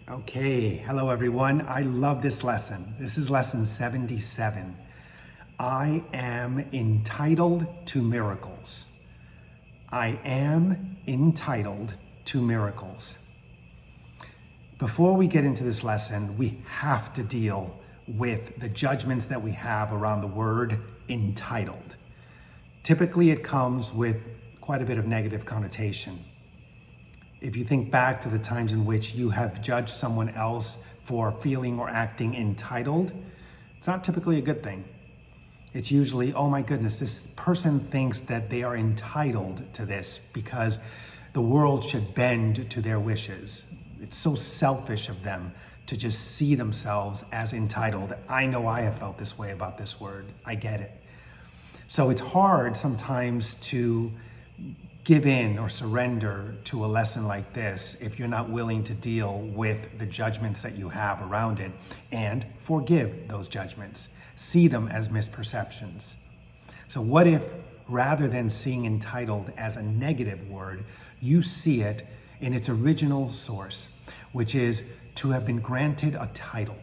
Okay, hello everyone. I love this lesson. This is lesson 77. I am entitled to miracles. I am entitled to miracles. Before we get into this lesson, we have to deal with the judgments that we have around the word entitled. Typically, it comes with quite a bit of negative connotation. If you think back to the times in which you have judged someone else for feeling or acting entitled, it's not typically a good thing. It's usually, oh my goodness, this person thinks that they are entitled to this because the world should bend to their wishes. It's so selfish of them to just see themselves as entitled. I know I have felt this way about this word. I get it. So it's hard sometimes to give in or surrender to a lesson like this if you're not willing to deal with the judgments that you have around it and forgive those judgments. See them as misperceptions. So what if, rather than seeing entitled as a negative word, you see it in its original source, which is to have been granted a title.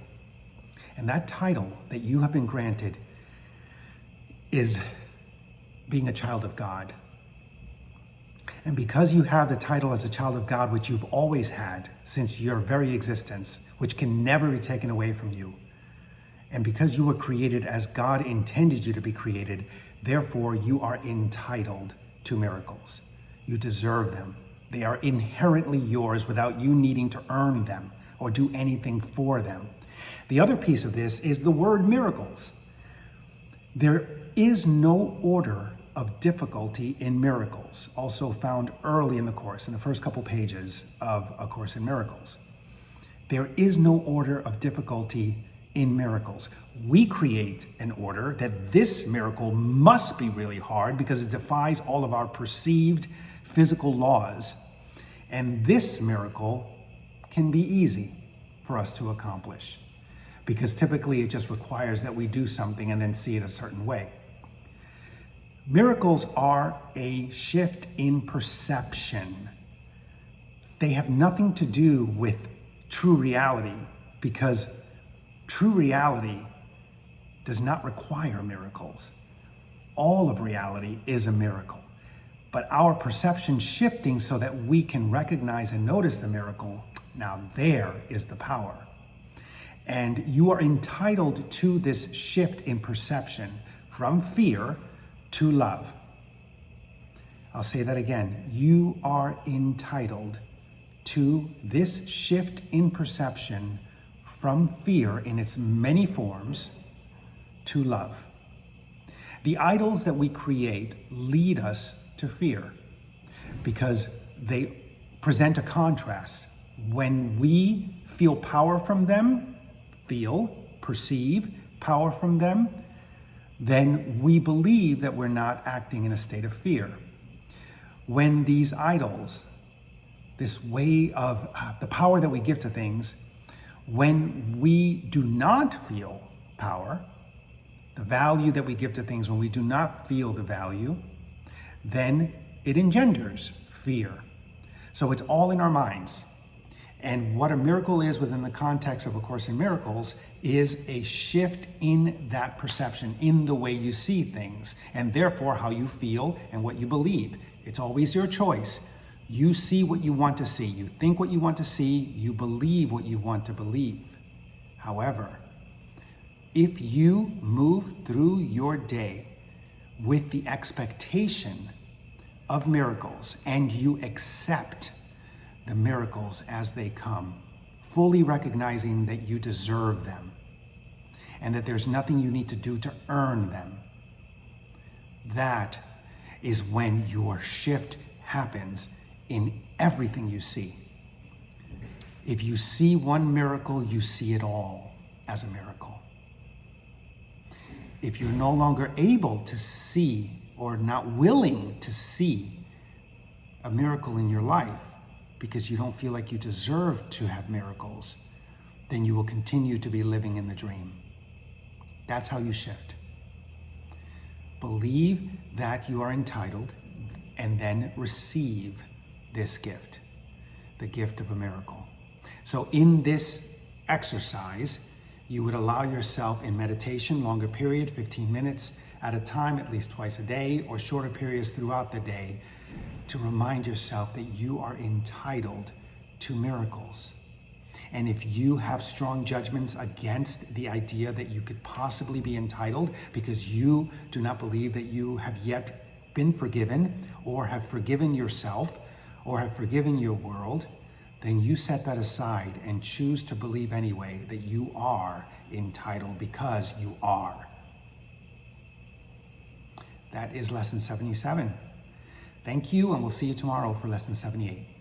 And that title that you have been granted is being a child of God. And because you have the title as a child of God, which you've always had since your very existence, which can never be taken away from you, and because you were created as God intended you to be created, therefore you are entitled to miracles. You deserve them. They are inherently yours without you needing to earn them or do anything for them. The other piece of this is the word miracles. There is no order of difficulty in miracles, also found early in the course, in the first couple pages of A Course in Miracles. There is no order of difficulty in miracles. We create an order that this miracle must be really hard because it defies all of our perceived physical laws. And this miracle can be easy for us to accomplish because typically it just requires that we do something and then see it a certain way. Miracles are a shift in perception. They have nothing to do with true reality because true reality does not require miracles. All of reality is a miracle. But our perception shifting so that we can recognize and notice the miracle, now there is the power. And you are entitled to this shift in perception from fear to love. I'll say that again. You are entitled to this shift in perception from fear in its many forms to love. The idols that we create lead us to fear because they present a contrast. When we feel power from them, perceive power from them, then we believe that we're not acting in a state of fear. When these idols, this way of the power that we give to things, when we do not feel power, the value that we give to things, when we do not feel the value, then it engenders fear. So it's all in our minds. And what a miracle is within the context of A Course in Miracles is a shift in that perception, in the way you see things, and therefore how you feel and what you believe. It's always your choice. You see what you want to see. You think what you want to see. You believe what you want to believe. However, if you move through your day with the expectation of miracles and you accept the miracles as they come, fully recognizing that you deserve them and that there's nothing you need to do to earn them, that is when your shift happens in everything you see. If you see one miracle, you see it all as a miracle. If you're no longer able to see or not willing to see a miracle in your life because you don't feel like you deserve to have miracles, then you will continue to be living in the dream. That's how you shift. Believe that you are entitled and then receive this gift, the gift of a miracle. So in this exercise, you would allow yourself in meditation, longer period, 15 minutes at a time, at least twice a day, or shorter periods throughout the day, to remind yourself that you are entitled to miracles. And if you have strong judgments against the idea that you could possibly be entitled because you do not believe that you have yet been forgiven, or have forgiven yourself, or have forgiven your world, then you set that aside and choose to believe anyway that you are entitled, because you are. That is lesson 77. Thank you, and we'll see you tomorrow for lesson 78.